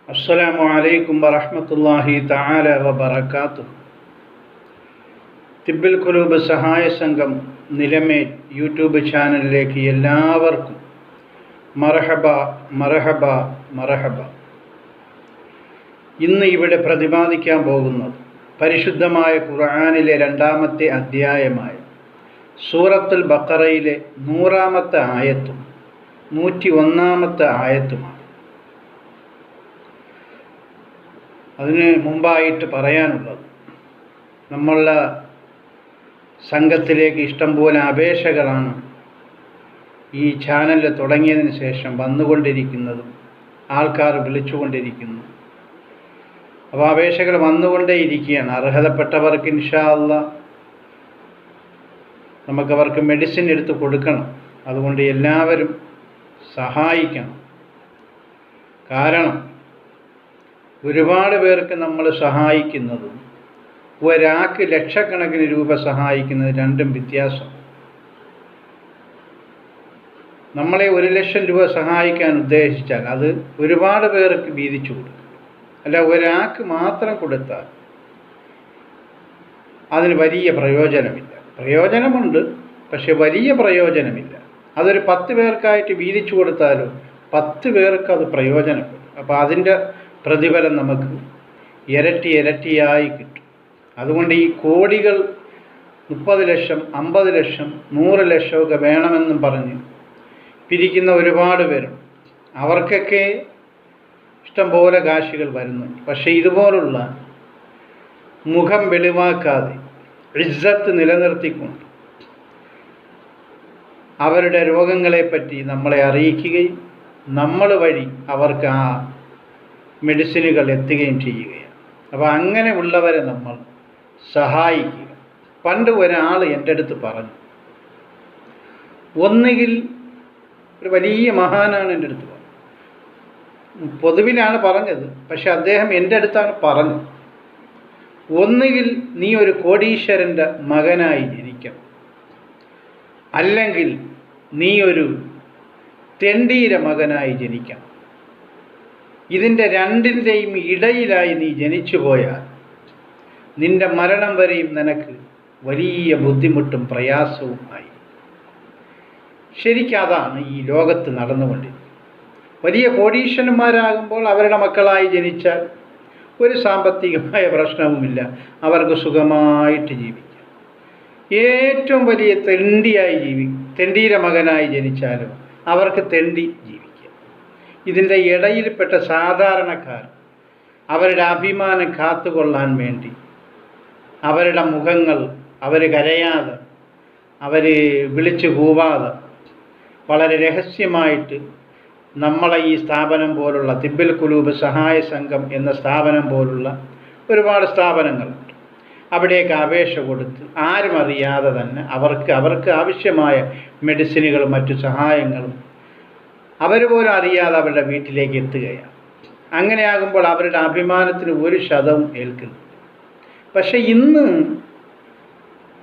അസ്സലാമു അലൈക്കും വറഹ്മത്തുള്ളാഹി തആല വബറകാതുഹു. തിബ്ബിൽ ഖുലൂബ് സഹായ സംഘം നിലമേൽ യൂട്യൂബ് ചാനലിലേക്ക് എല്ലാവർക്കും മർഹബ മർഹബ മർഹബ. ഇന്ന് ഇവിടെ പ്രതിപാദിക്കാൻ പോകുന്നത് പരിശുദ്ധമായ ഖുർആനിലെ 2-ാമത്തെ അധ്യായമായ സൂറത്തുൽ ബഖറയിലെ 100-ാമത്തെ ആയത്തും 101-ാമത്തെ ആയത്തുമാണ്. അതിന് മുമ്പായിട്ട് പറയാനുള്ളത്, നമ്മളുടെ സംഘത്തിലേക്ക് ഇഷ്ടംപോലെ അപേക്ഷകളാണ് ഈ ചാനൽ തുടങ്ങിയതിന് ശേഷം വന്നുകൊണ്ടിരിക്കുന്നതും ആൾക്കാർ വിളിച്ചുകൊണ്ടിരിക്കുന്നു. അപ്പോൾ അപേക്ഷകൾ വന്നുകൊണ്ടേയിരിക്കുകയാണ്. അർഹതപ്പെട്ടവർക്ക് ഇൻഷാ അല്ലാഹ് നമുക്കവർക്ക് മെഡിസിൻ എടുത്ത് കൊടുക്കണം. അതുകൊണ്ട് എല്ലാവരും സഹായിക്കണം. കാരണം ഒരുപാട് പേർക്ക് നമ്മൾ സഹായിക്കുന്നതും ഒരാൾക്ക് ലക്ഷക്കണക്കിന് രൂപ സഹായിക്കുന്നത് രണ്ടും വ്യത്യാസം. നമ്മളെ 1,00,000 രൂപ സഹായിക്കാൻ ഉദ്ദേശിച്ചാൽ അത് ഒരുപാട് പേർക്ക് വീതിച്ചു കൊടുക്കും. അല്ല, ഒരാൾക്ക് മാത്രം കൊടുത്താൽ അതിന് വലിയ പ്രയോജനമില്ല. പ്രയോജനമുണ്ട്, പക്ഷെ വലിയ പ്രയോജനമില്ല. അതൊരു 10 പേർക്കായിട്ട് വീതിച്ചു കൊടുത്താലും 10 പേർക്ക് അത് പ്രയോജനപ്പെടും. അപ്പോൾ അതിൻ്റെ പ്രതിഫലം നമുക്ക് ഇരട്ടിയായി കിട്ടും. അതുകൊണ്ട് ഈ കോടികൾ 30 ലക്ഷം 50 ലക്ഷം 100 ലക്ഷമൊക്കെ വേണമെന്നും പറഞ്ഞ് പിരിക്കുന്ന ഒരുപാട് പേരുണ്ട്. അവർക്കൊക്കെ ഇഷ്ടംപോലെ കാശുകൾ വരുന്നുണ്ട്. പക്ഷേ ഇതുപോലുള്ള മുഖം വെളിവാക്കാതെ ഇസ്സത്ത് നിലനിർത്തിക്കൊണ്ട് അവരുടെ രോഗങ്ങളെപ്പറ്റി നമ്മളെ അറിയിക്കുകയും നമ്മൾ വഴി അവർക്ക് ആ മെഡിസിനുകൾ എത്തുകയും ചെയ്യുകയാണ്. അപ്പോൾ അങ്ങനെ ഉള്ളവരെ നമ്മൾ സഹായിക്കുക. പണ്ട് ഒരാൾ എൻ്റെ അടുത്ത് പറഞ്ഞു, ഒന്നുകിൽ ഒരു വലിയ മഹാനാണ് എൻ്റെ അടുത്ത് പറഞ്ഞത്, പൊതുവിലാണ് പറഞ്ഞത്, പക്ഷെ അദ്ദേഹം എൻ്റെ അടുത്താണ് പറഞ്ഞത്, ഒന്നുകിൽ നീ ഒരു കോടീശ്വരൻ്റെ മകനായി ജനിക്കണം, അല്ലെങ്കിൽ നീ ഒരു തെണ്ടീര മകനായി ജനിക്കണം. ഇതിൻ്റെ രണ്ടിൻ്റെയും ഇടയിലായി നീ ജനിച്ചു പോയാൽ നിന്റെ മരണം വരെയും നിനക്ക് വലിയ ബുദ്ധിമുട്ടും പ്രയാസവും ആയി. ശരിക്കതാണ് ഈ ലോകത്ത് നടന്നുകൊണ്ടിരിക്കുന്നത്. വലിയ കോടീശ്വരന്മാരാകുമ്പോൾ അവരുടെ മക്കളായി ജനിച്ചാൽ ഒരു സാമ്പത്തികമായ പ്രശ്നവുമില്ല, അവർക്ക് സുഖമായിട്ട് ജീവിക്കാം. ഏറ്റവും വലിയ തെണ്ടീര മകനായി ജനിച്ചാലും അവർക്ക് തെണ്ടി ജീവിക്കാം. ഇതിൻ്റെ ഇടയിൽപ്പെട്ട സാധാരണക്കാർ അവരുടെ അഭിമാനം കാത്തുകൊള്ളാൻ വേണ്ടി അവരുടെ മുഖങ്ങൾ അവർ കരയാതെ, അവർ വിളിച്ചു കൂവാതെ, വളരെ രഹസ്യമായിട്ട് നമ്മളെ ഈ സ്ഥാപനം പോലുള്ള തിബ്ബിൽ ഖുലൂബ് സഹായ സംഘം എന്ന സ്ഥാപനം പോലുള്ള ഒരുപാട് സ്ഥാപനങ്ങളുണ്ട്. അവിടേക്ക് അപേക്ഷ കൊടുത്ത് ആരും അറിയാതെ തന്നെ അവർക്ക് ആവശ്യമായ മെഡിസിനുകളും മറ്റു സഹായങ്ങളും അവർ പോലും അറിയാതെ അവരുടെ വീട്ടിലേക്ക് എത്തുകയാണ്. അങ്ങനെയാകുമ്പോൾ അവരുടെ അഭിമാനത്തിന് ഒരു ശതവും ഏൽക്കുന്നു. പക്ഷെ ഇന്ന്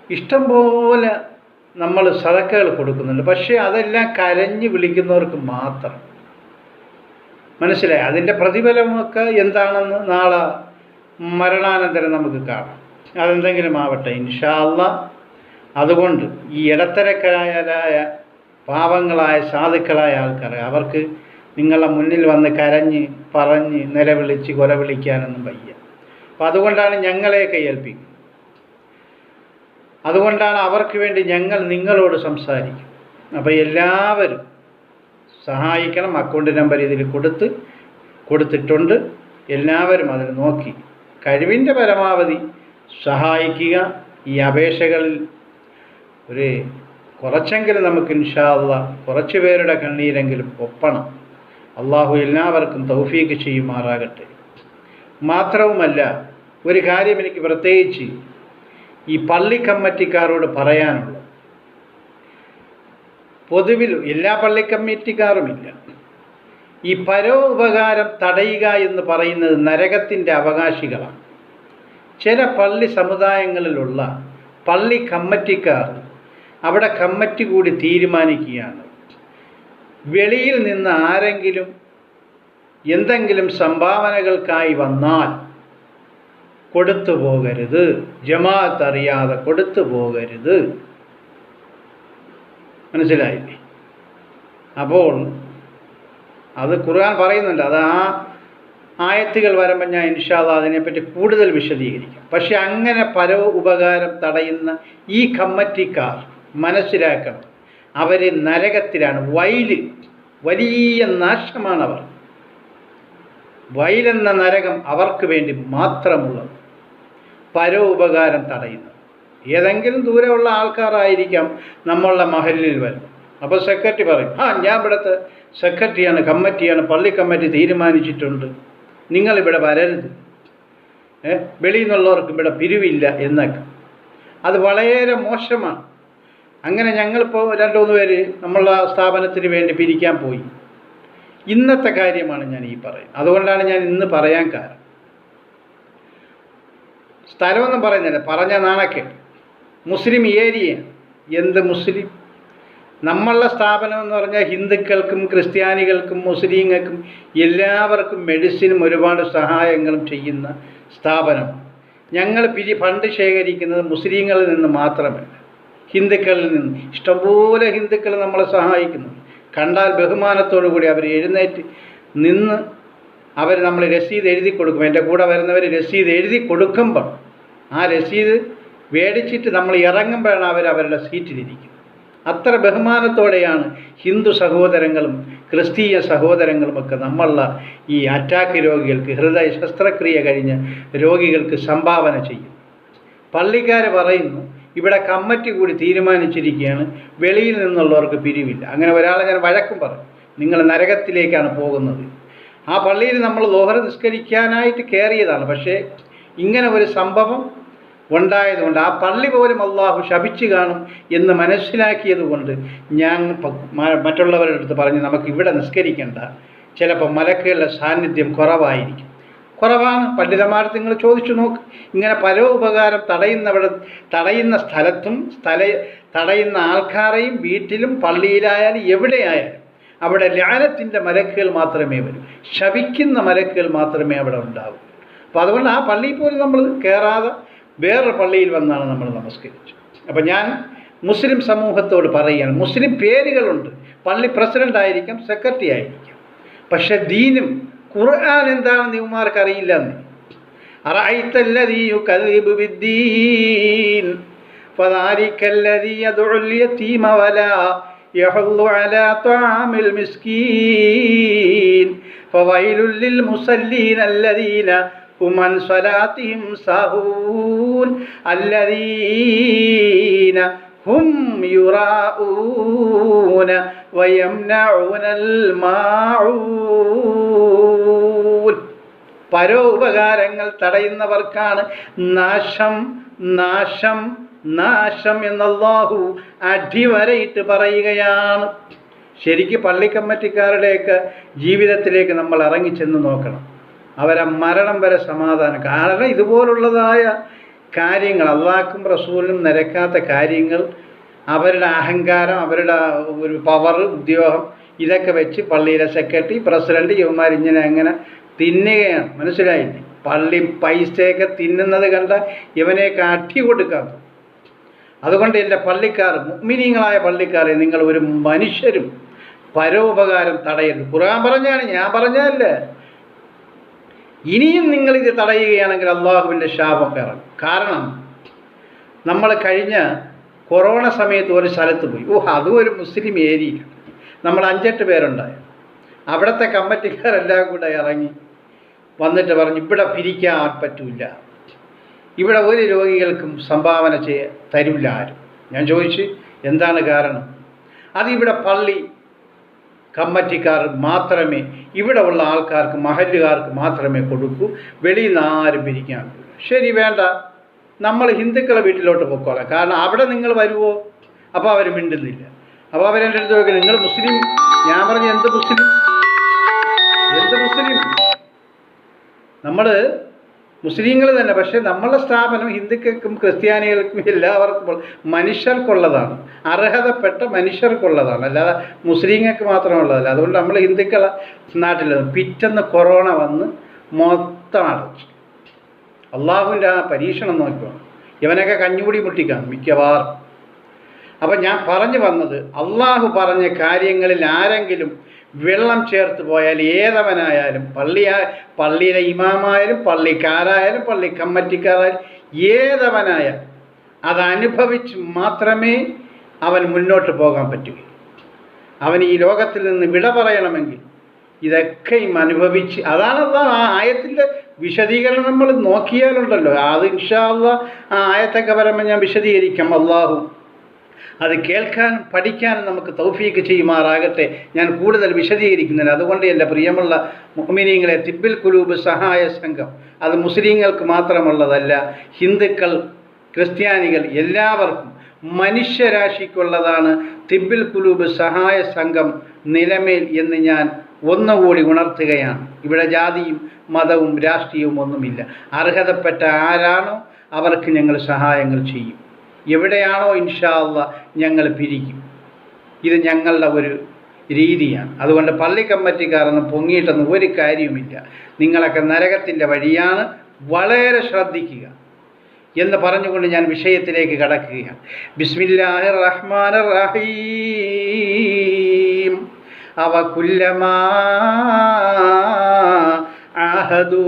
ഇഷ്ടം പോലെ നമ്മൾ സദക്കകൾ കൊടുക്കുന്നുണ്ട്. പക്ഷേ അതെല്ലാം കരഞ്ഞ് വിളിക്കുന്നവർക്ക് മാത്രം. മനസ്സിലായി? അതിൻ്റെ പ്രതിഫലമൊക്കെ എന്താണെന്ന് നാളെ മരണാനന്തരം നമുക്ക് കാണാം. അതെന്തെങ്കിലും ആവട്ടെ, ഇൻഷാ അല്ലാഹ്. അതുകൊണ്ട് ഈ ഇടത്തരക്കാരായ പാവങ്ങളായ സാധുക്കളായ ആൾക്കാർ, അവർക്ക് നിങ്ങളുടെ മുന്നിൽ വന്ന് കരഞ്ഞ് പറഞ്ഞ് നിലവിളിച്ച് കൊലവിളിക്കാനൊന്നും വയ്യ. അപ്പം അതുകൊണ്ടാണ് ഞങ്ങളെയൊക്കെ ഏൽപ്പിക്കുന്നത്. അതുകൊണ്ടാണ് അവർക്ക് വേണ്ടി ഞങ്ങൾ നിങ്ങളോട് സംസാരിക്കും. അപ്പോൾ എല്ലാവരും സഹായിക്കണം. അക്കൗണ്ട് നമ്പർ ഇതിൽ കൊടുത്തിട്ടുണ്ട്. എല്ലാവരും അതിൽ നോക്കി കഴിവിൻ്റെ പരമാവധി സഹായിക്കുക. ഈ അപേക്ഷകളിൽ കുറച്ചെങ്കിലും നമുക്ക് ഇൻഷാ അല്ലാഹ് കുറച്ച് പേരുടെ കണ്ണീരെങ്കിലും ഒപ്പണം. അള്ളാഹു എല്ലാവർക്കും തൗഫീക്ക് ചെയ്യുമാറാകട്ടെ. മാത്രവുമല്ല, ഒരു കാര്യം എനിക്ക് പ്രത്യേകിച്ച് ഈ പള്ളി കമ്മിറ്റിക്കാരോട് പറയാനുള്ളത്, പൊതുവിൽ എല്ലാ പള്ളി കമ്മിറ്റിക്കാരുമില്ല, ഈ പരോപകാരം തടയുക എന്ന് പറയുന്നത് നരകത്തിൻ്റെ അവകാശികളാണ്. ചില പള്ളി സമുദായങ്ങളിലുള്ള പള്ളി കമ്മിറ്റിക്കാർ അവിടെ കമ്മിറ്റി കൂടി തീരുമാനിക്കുകയാണ്, വെളിയിൽ നിന്ന് ആരെങ്കിലും എന്തെങ്കിലും സംഭാവനകൾക്കായി വന്നാൽ കൊടുത്തു പോകരുത്. ജമാഅത്ത് അറിയാതെ കൊടുത്തു പോകരുത്. മനസ്സിലായില്ലേ? അപ്പോൾ അത് ഖുർആൻ പറയുന്നുണ്ട്. അത് ആ ആയത്തുകൾ വരുമ്പോൾ ഞാൻ ഇൻഷാ അല്ലാഹ് അതിനെപ്പറ്റി കൂടുതൽ വിശദീകരിക്കാം. പക്ഷെ അങ്ങനെ പരോപകാരം തടയുന്ന ഈ കമ്മിറ്റിക്കാർ മനസ്സിലാക്കണം, അവർ നരകത്തിലാണ്. വലിയ നാശമാണവർ. വയലെന്ന നരകം അവർക്ക് വേണ്ടി മാത്രമുള്ളത്. പരോപകാരം തടയുന്നത് ഏതെങ്കിലും ദൂരെയുള്ള ആൾക്കാരായിരിക്കാം നമ്മളുടെ മഹലിൽ വരും. അപ്പോൾ സെക്രട്ടറി പറയും, ഞാൻ ഇവിടുത്തെ സെക്രട്ടറിയാണ്, കമ്മിറ്റിയാണ്, പള്ളി കമ്മിറ്റി തീരുമാനിച്ചിട്ടുണ്ട്, നിങ്ങളിവിടെ വരരുത്, വെളിയിൽ നിന്നുള്ളവർക്ക് ഇവിടെ പിരിവില്ല എന്നൊക്കെ. അത് വളരെ മോശമാണ്. അങ്ങനെ ഞങ്ങളിപ്പോൾ 2-3 പേര് നമ്മളുടെ സ്ഥാപനത്തിന് വേണ്ടി പിരിക്കാൻ പോയി. ഇന്നത്തെ കാര്യമാണ് ഞാൻ ഈ പറയുന്നത്. അതുകൊണ്ടാണ് ഞാൻ ഇന്ന് പറയാൻ കാരണം. സ്ഥലമൊന്നും പറയുന്നില്ല, പറഞ്ഞ നാണക്കേട്. മുസ്ലിം ഏരിയ. എന്ത് മുസ്ലിം? നമ്മളുടെ സ്ഥാപനം എന്ന് പറഞ്ഞാൽ ഹിന്ദുക്കൾക്കും ക്രിസ്ത്യാനികൾക്കും മുസ്ലിങ്ങൾക്കും എല്ലാവർക്കും മെഡിസിനും ഒരുപാട് സഹായങ്ങളും ചെയ്യുന്ന സ്ഥാപനം. ഞങ്ങൾ ഫണ്ട് ശേഖരിക്കുന്നത് മുസ്ലിങ്ങളിൽ നിന്ന് മാത്രമല്ല, ഹിന്ദുക്കളിൽ നിന്ന്. ഇഷ്ടംപോലെ ഹിന്ദുക്കൾ നമ്മളെ സഹായിക്കുന്നു. കണ്ടാൽ ബഹുമാനത്തോടു കൂടി അവർ എഴുന്നേറ്റ് നിന്ന് അവർ നമ്മൾ രസീത് എഴുതി കൊടുക്കും. എൻ്റെ കൂടെ വരുന്നവർ രസീത് എഴുതി കൊടുക്കുമ്പോൾ ആ രസീത് മേടിച്ചിട്ട് നമ്മൾ ഇറങ്ങുമ്പോഴാണ് അവരുടെ സീറ്റിലിരിക്കുന്നത്. അത്ര ബഹുമാനത്തോടെയാണ് ഹിന്ദു സഹോദരങ്ങളും ക്രിസ്തീയ സഹോദരങ്ങളുമൊക്കെ നമ്മളുടെ ഈ അറ്റാക്ക് രോഗികൾക്ക്, ഹൃദയ ശസ്ത്രക്രിയ കഴിഞ്ഞ രോഗികൾക്ക് സംഭാവന ചെയ്യും. പള്ളിക്കാർ പറയുന്നു, ഇവിടെ കമ്മിറ്റി കൂടി തീരുമാനിച്ചിരിക്കുകയാണ്, വെളിയിൽ നിന്നുള്ളവർക്ക് പിരിവില്ല. അങ്ങനെ ഒരാളെ ഞാൻ വഴക്കും പറഞ്ഞു, നിങ്ങൾ നരകത്തിലേക്കാണ് പോകുന്നത്. ആ പള്ളിയിൽ നമ്മൾ ളുഹർ നിസ്കരിക്കാനായിട്ട് കയറിയതാണ്. പക്ഷേ ഇങ്ങനെ ഒരു സംഭവം ഉണ്ടായതുകൊണ്ട് ആ പള്ളി പോലും അള്ളാഹു ശപിച്ചു കാണും എന്ന് മനസ്സിലാക്കിയത് കൊണ്ട് ഞാൻ മറ്റുള്ളവരുടെ അടുത്ത് പറഞ്ഞു, നമുക്ക് ഇവിടെ നിസ്കരിക്കേണ്ട, ചിലപ്പോൾ മലക്കുകളുടെ സാന്നിധ്യം കുറവാണ്. പണ്ഡിതന്മാർ നിങ്ങൾ ചോദിച്ചു നോക്ക്. ഇങ്ങനെ പരോപകാരം തടയുന്ന സ്ഥലത്തും തടയുന്ന ആൾക്കാരെയും വീട്ടിലും പള്ളിയിലായാലും എവിടെയായാലും അവിടെ ലാനത്തിൻ്റെ മലക്കുകൾ മാത്രമേ വരൂ, ശപിക്കുന്ന മലക്കുകൾ മാത്രമേ അവിടെ ഉണ്ടാവൂ. അപ്പോൾ അതുകൊണ്ട് ആ പള്ളിയിൽ പോലും നമ്മൾ കയറാതെ വേറൊരു പള്ളിയിൽ വന്നാണ് നമ്മൾ നമസ്കരിച്ചത്. അപ്പം ഞാൻ മുസ്ലിം സമൂഹത്തോട് പറയുകയാണ്, മുസ്ലിം പേരുകളുണ്ട്, പള്ളി പ്രസിഡൻ്റ് ആയിരിക്കാം, സെക്രട്ടറി ആയിരിക്കാം, പക്ഷെ ദീനും ഖുർആൻ എന്താണെന്ന് ഇവന്മാർക്ക് അറിയില്ല എന്ന്. അറഅയ്തല്ലദീ യുകദ്ദിബു ബിദ്ദീൻ ഫദാലിക്കല്ലദീ യദ്ഉൽ യതീമ വലാ യഹുല്ലു അലാ ത്വആമിൽ മിസ്കീൻ ഫവൈലുൽ ലിൽ മുസല്ലീന അല്ലദീന ഹും അൻ സ്വലാത്തിഹിം സാഹൂൻ അല്ലദീന ഹും യുറാഊന വയംനഊനൽ മാഊൻ. പരോപകാരങ്ങൾ തടയുന്നവർക്കാണ് നാശം നാശം നാശം എന്നല്ലാഹു അടിവരയിട്ട് പറയുകയാണ്. ശരിക്കും പള്ളി കമ്മിറ്റിക്കാരുടെയൊക്കെ ജീവിതത്തിലേക്ക് നമ്മൾ ഇറങ്ങിച്ചെന്ന് നോക്കണം. അവരെ മരണം വരെ സമാധാനം. കാരണം ഇതുപോലുള്ളതായ കാര്യങ്ങൾ, അള്ളാഹ്ക്കും റസൂലിനും നിരക്കാത്ത കാര്യങ്ങൾ, അവരുടെ അഹങ്കാരം, അവരുടെ ഒരു പവർ, ഉദ്യോഗം, ഇതൊക്കെ വെച്ച് പള്ളിയിലെ സെക്രട്ടറി, പ്രസിഡന്റ് ഇവന്മാർ ഇങ്ങനെ അങ്ങനെ തിന്നുകയാണ്. മനസ്സിലായില്ലേ? പള്ളി പൈസയൊക്കെ തിന്നുന്നത് കണ്ട ഇവനെയൊക്കെ അടി കൊടുക്കാത്ത. അതുകൊണ്ട് എൻ്റെ പള്ളിക്കാർ, മുഅ്മിനീങ്ങളായ പള്ളിക്കാരെ, നിങ്ങൾ ഒരു മനുഷ്യരും പരോപകാരം തടയരുത്. ഖുർആൻ പറഞ്ഞാണ്, ഞാൻ പറഞ്ഞതല്ല. ഇനിയും നിങ്ങളിത് തടയുകയാണെങ്കിൽ അള്ളാഹുവിൻ്റെ ശാപം ഇറങ്ങും. കാരണം നമ്മൾ കഴിഞ്ഞ കൊറോണ സമയത്ത് ഒരു സ്ഥലത്ത് പോയി. അതും ഒരു മുസ്ലിം ഏരിയ. നമ്മൾ 5-8 പേരുണ്ടായി. അവിടുത്തെ കമ്മിറ്റിക്കാരെല്ലാം കൂടെ ഇറങ്ങി വന്നിട്ട് പറഞ്ഞു, ഇവിടെ പിരിക്കാൻ പറ്റില്ല, ഇവിടെ ഒരു രോഗികൾക്കും സംഭാവന തരില്ല ആരും. ഞാൻ ചോദിച്ചു, എന്താണ് കാരണം? അതിവിടെ പള്ളി കമ്മിറ്റിക്കാർ മാത്രമേ, ഇവിടെ ഉള്ള ആൾക്കാർക്ക്, മഹല്ലുകാർക്ക് മാത്രമേ കൊടുക്കൂ, വെളിയിൽ നിന്ന് ആരും പിരിക്കാൻ പറ്റില്ല. ശരി, വേണ്ട, നമ്മൾ ഹിന്ദുക്കളെ വീട്ടിലോട്ട് പൊക്കോളാം, കാരണം അവിടെ നിങ്ങൾ വരുമോ? അപ്പോൾ അവർ മിണ്ടുന്നില്ല. അപ്പോൾ അവരെൻ്റെ അടുത്ത് ചോദിക്കണം, നിങ്ങൾ മുസ്ലിം? ഞാൻ പറഞ്ഞു, എന്ത് മുസ്ലിം? നമ്മൾ മുസ്ലിങ്ങൾ തന്നെ. പക്ഷേ നമ്മളുടെ സ്ഥാപനം ഹിന്ദുക്കൾക്കും ക്രിസ്ത്യാനികൾക്കും എല്ലാവർക്കും മനുഷ്യർക്കുള്ളതാണ്, അർഹതപ്പെട്ട മനുഷ്യർക്കുള്ളതാണ്, അല്ലാതെ മുസ്ലിങ്ങൾക്ക് മാത്രമുള്ളതല്ല. അതുകൊണ്ട് നമ്മൾ ഹിന്ദുക്കളെ നാട്ടിൽ പിറ്റെന്ന് കൊറോണ വന്ന് മൊത്തം അടച്ചു. അള്ളാഹുവിൻ്റെ ആ പരീക്ഷണം നോക്കിക്കോ, ഇവനൊക്കെ കഞ്ഞുകൂടി മുട്ടിക്കാം മിക്കവാറും. അപ്പം ഞാൻ പറഞ്ഞു വന്നത്, അള്ളാഹു പറഞ്ഞ കാര്യങ്ങളിൽ ആരെങ്കിലും വെള്ളം ചേർത്ത് പോയാൽ ഏതവനായാലും, പള്ളിയിലെ ഇമാമായാലും പള്ളിക്കാരായാലും പള്ളി കമ്മിറ്റിക്കാരായാലും ഏതവനായാലും അതനുഭവിച്ച് മാത്രമേ അവൻ മുന്നോട്ട് പോകാൻ പറ്റൂ. അവൻ ഈ ലോകത്തിൽ നിന്ന് വിട പറയണമെങ്കിൽ ഇതൊക്കെയും അനുഭവിച്ച്, അതാണ് ആ ആയത്തിൻ്റെ വിശദീകരണം നമ്മൾ നോക്കിയാലുണ്ടല്ലോ. അത് ഇൻഷാ അല്ലാഹ് ആ ആയത്തൊക്കെ വരുമ്പോൾ ഞാൻ വിശദീകരിക്കാം. അള്ളാഹു അത് കേൾക്കാനും പഠിക്കാനും നമുക്ക് തൗഫീക്ക് ചെയ്യുമാറാകട്ടെ. ഞാൻ കൂടുതൽ വിശദീകരിക്കുന്നില്ല. അതുകൊണ്ട് എൻ്റെ പ്രിയമുള്ള മുഅ്മിനീങ്ങളെ, തിബ്ബിൽ ഖുലൂബ് സഹായ സംഘം അത് മുസ്ലിങ്ങൾക്ക് മാത്രമുള്ളതല്ല, ഹിന്ദുക്കൾ ക്രിസ്ത്യാനികൾ എല്ലാവർക്കും മനുഷ്യരാശിക്കുള്ളതാണ് തിബ്ബിൽ ഖുലൂബ് സഹായ സംഘം നിലമേൽ എന്ന് ഞാൻ ഒന്നുകൂടി ഉണർത്തുകയാണ്. ഇവിടെ ജാതിയും മതവും രാഷ്ട്രീയവും ഒന്നുമില്ല. അർഹതപ്പെട്ട ആരാണോ അവർക്ക് ഞങ്ങൾ സഹായങ്ങൾ ചെയ്യും. എവിടെയാണോ ഇൻഷാ അല്ലാഹ് ഞങ്ങൾ പിരിക്കും. ഇത് ഞങ്ങളുടെ ഒരു രീതിയാണ്. അതുകൊണ്ട് പള്ളി കമ്മിറ്റിക്കാരൊന്നും പൊങ്ങിയിട്ടൊന്നും ഒരു കാര്യവുമില്ല. നിങ്ങളൊക്കെ നരകത്തിൻ്റെ വഴിയാണ്, വളരെ ശ്രദ്ധിക്കുക എന്ന് പറഞ്ഞുകൊണ്ട് ഞാൻ വിഷയത്തിലേക്ക് കടക്കുകയാണ്. ബിസ്മില്ലാഹിർ റഹ്മാനിർ റഹീം. അവ കുല്ലമാ അഹദൂ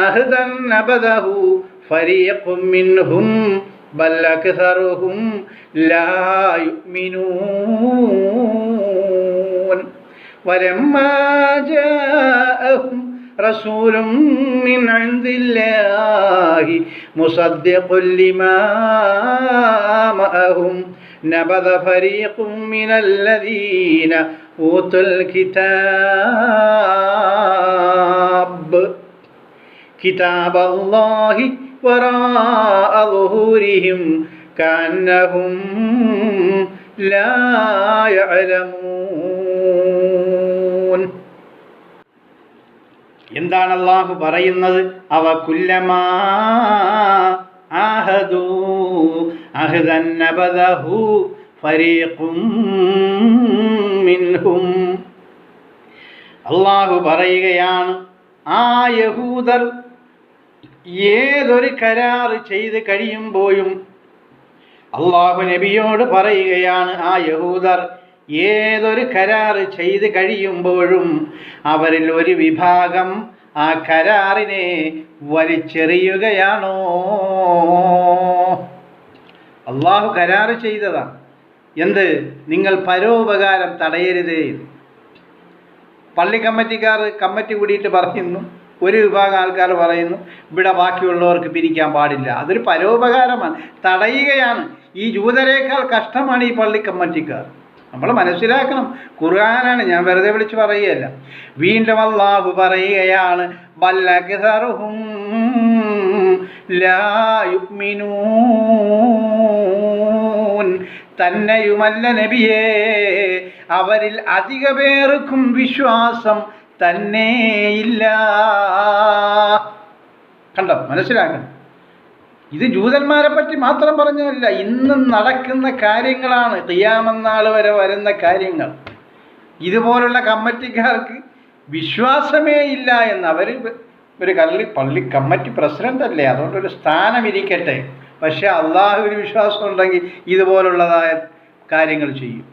അഹ്ദൻ നബദഹു ഫരീഖും മിൻഹും ബൽ അക്സറുഹും ലാ യുഅ്മിനൂൻ വലമ്മാ ജാഅഹും റസൂലും മിൻ ഇൻദില്ലാഹി മുസദ്ദിഖുൻ ലിമാ മഅഹും നബദ ഫരീഖും മിനല്ലദീന ഊതുൽ കിതാബ് കിതാബല്ലാഹി വറാഅ ളുഹൂരിഹിം കഅന്നഹും ലാ യഅലമൂൻ. എന്താണ് അല്ലാഹു പറയുന്നത്? അവ കുല്ലമാ ആഹദൂ അഹ്ദൻ നബദഹു ഫരീഖും മിൻഹും. അല്ലാഹു പറയുകയാണ്, ആ യഹൂദർ ഏതൊരു കരാർ ചെയ്ത് കഴിയുമ്പോഴും, അള്ളാഹു നബിയോട് പറയുകയാണ്, ആ യഹൂദർ ഏതൊരു കരാർ ചെയ്ത് കഴിയുമ്പോഴും അവരിൽ ഒരു വിഭാഗം ആ കരാറിനെ വലിച്ചെറിയുകയാണോ? അള്ളാഹു കരാർ ചെയ്തതാണ്. എന്ത്? നിങ്ങൾ പരോപകാരം തടയരുതേ. പള്ളി കമ്മിറ്റി കൂടിയിട്ട് പറയുന്നു, ഒരു വിഭാഗം ആൾക്കാർ പറയുന്നു ഇവിടെ ബാക്കിയുള്ളവർക്ക് പിരിക്കാൻ പാടില്ല. അതൊരു പരോപകാരമാണ്, തടയുകയാണ്. ഈ ജൂതരേക്കാൾ കഷ്ടമാണ് ഈ പള്ളി കമ്മിറ്റിക്കാർ. നമ്മൾ മനസ്സിലാക്കണം. ഖുർആനാണ്, ഞാൻ വെറുതെ വിളിച്ച് പറയുകയല്ല. വീണ്ടും അല്ലാഹു പറയുകയാണ്, ബൽ അക്സറുഹും ലാ യുഅ്മിനൂൻ. തന്നെയുമല്ല നബിയേ, അവരിൽ അധിക പേർക്കും വിശ്വാസം തന്നെയില്ല. കണ്ടോ? മനസ്സിലാക്കണം. ഇത് ജൂതന്മാരെ പറ്റി മാത്രം പറഞ്ഞതല്ല, ഇന്നും നടക്കുന്ന കാര്യങ്ങളാണ്, ഖിയാമത്ത് നാൾ വരെ വരുന്ന കാര്യങ്ങൾ. ഇതുപോലുള്ള കമ്മിറ്റിക്കാർക്ക് വിശ്വാസമേ ഇല്ല എന്ന് അവർ ഒരു പള്ളി കമ്മിറ്റി പ്രസിഡന്റ് അല്ലേ, അതുകൊണ്ടൊരു സ്ഥാനം ഇരിക്കട്ടെ. പക്ഷേ അള്ളാഹുവിന് വിശ്വാസം ഉണ്ടെങ്കിൽ ഇതുപോലുള്ളതായ കാര്യങ്ങൾ ചെയ്യും.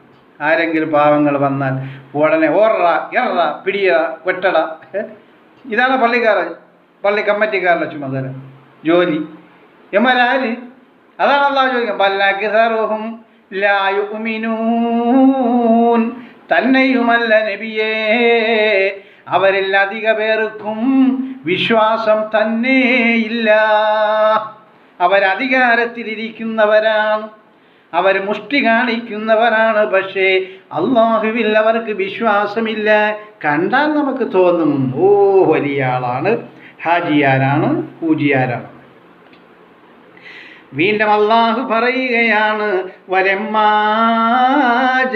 ആരെങ്കിലും പാവങ്ങൾ വന്നാൽ ഉടനെ ഓറ എറ പിടിയ വെട്ടട. ഇതാണ് പള്ളി കമ്മിറ്റിക്കാരുടെ ചുമതല, ജോലി. എമാരാര്? അതാണ് അള്ളാഹു ചോദിക്കുക, ബൽ അക്സറുഹും ലാ യുഅ്മിനൂൻ. തന്നെയുമല്ല നബിയേ, അവരിൽ അധിക പേർക്കും വിശ്വാസം തന്നെയില്ല. അവരധികാരത്തിലിരിക്കുന്നവരാണ്, അവർ മുഷ്ടി കാണിക്കുന്നവരാണ്. പക്ഷേ അള്ളാഹുവിൽ അവർക്ക് വിശ്വാസമില്ല. കണ്ടാൽ നമുക്ക് തോന്നും, ഓ വലിയ ആളാണ്, ഹാജിയാരാണ്, പൂജിയാരാണ്. വീണ്ടും അള്ളാഹു പറയുകയാണ്, വലമ്മാ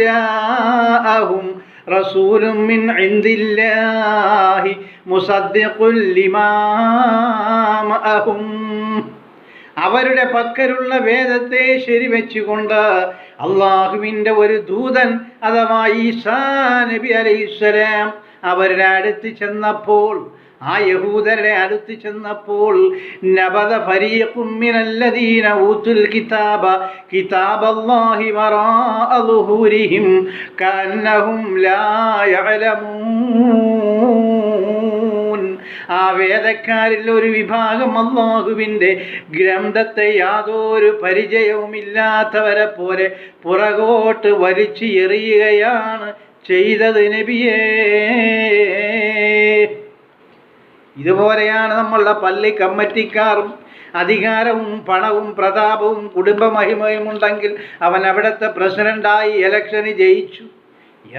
ജാഅഹും റസൂലും മിൻ ഇൻദില്ലാഹി മുസദ്ദിഖുൽ ലിമാ മഅഹും. അവരുടെ പക്കലുള്ള വേദത്തെ ശരിവെച്ചുകൊണ്ട് അള്ളാഹുവിൻ്റെ ഒരു ദൂതൻ അഥവാ ഈസാ നബി അലൈഹിസ്സലാം അവരുടെ അടുത്ത് ചെന്നപ്പോൾ, ആ യഹൂദരുടെ അടുത്ത് ചെന്നപ്പോൾ, നബദ ഫരീഖും മിനല്ലദീന ഊതുൽ കിതാബ കിതാബല്ലാഹി വറാഅ ളുഹൂരിഹിം കഅന്നഹും ലാ യഅലമൂൻ. ആ വേദക്കാരിൽ ഒരു വിഭാഗം അല്ലാഹുവിൻ്റെ ഗ്രന്ഥത്തെ യാതൊരു പരിചയവുമില്ലാത്തവരെ പോലെ പുറകോട്ട് വലിച്ചു എറിയുകയാണ് ചെയ്തത് നബിയേ. ഇതുപോലെയാണ് നമ്മളുടെ പള്ളി കമ്മിറ്റിക്കാരും. അധികാരവും പണവും പ്രതാപവും കുടുംബമഹിമയും ഉണ്ടെങ്കിൽ അവൻ അവിടുത്തെ പ്രസിഡൻ്റായി ഇലക്ഷന് ജയിച്ചു.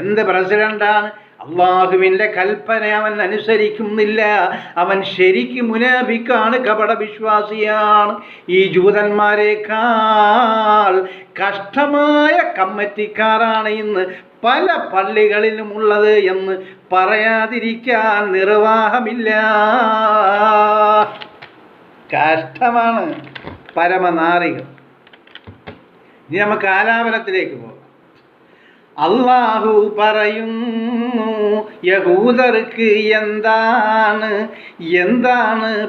എന്ത് പ്രസിഡൻ്റാണ്? അള്ളാഹുവിൻ്റെ കൽപ്പന അവൻ അനുസരിക്കുന്നില്ല. അവൻ ശരിക്കും മുനാഫിക്കാണ്, കപട വിശ്വാസിയാണ്. ഈ ജൂതന്മാരെക്കാൾ കഷ്ടമായ കമ്മിറ്റിക്കാരാണ് ഇന്ന് പല പള്ളികളിലും ഉള്ളത് എന്ന് പറയാതിരിക്കാൻ നിർവാഹമില്ല. കഷ്ടമാണ്, പരമനാറികൾ. ഇനി നമുക്ക് ആലാപനത്തിലേക്ക് പോകാം. അല്ലാഹു പറയുന്നു, യഹൂദർക്ക് എന്താണ്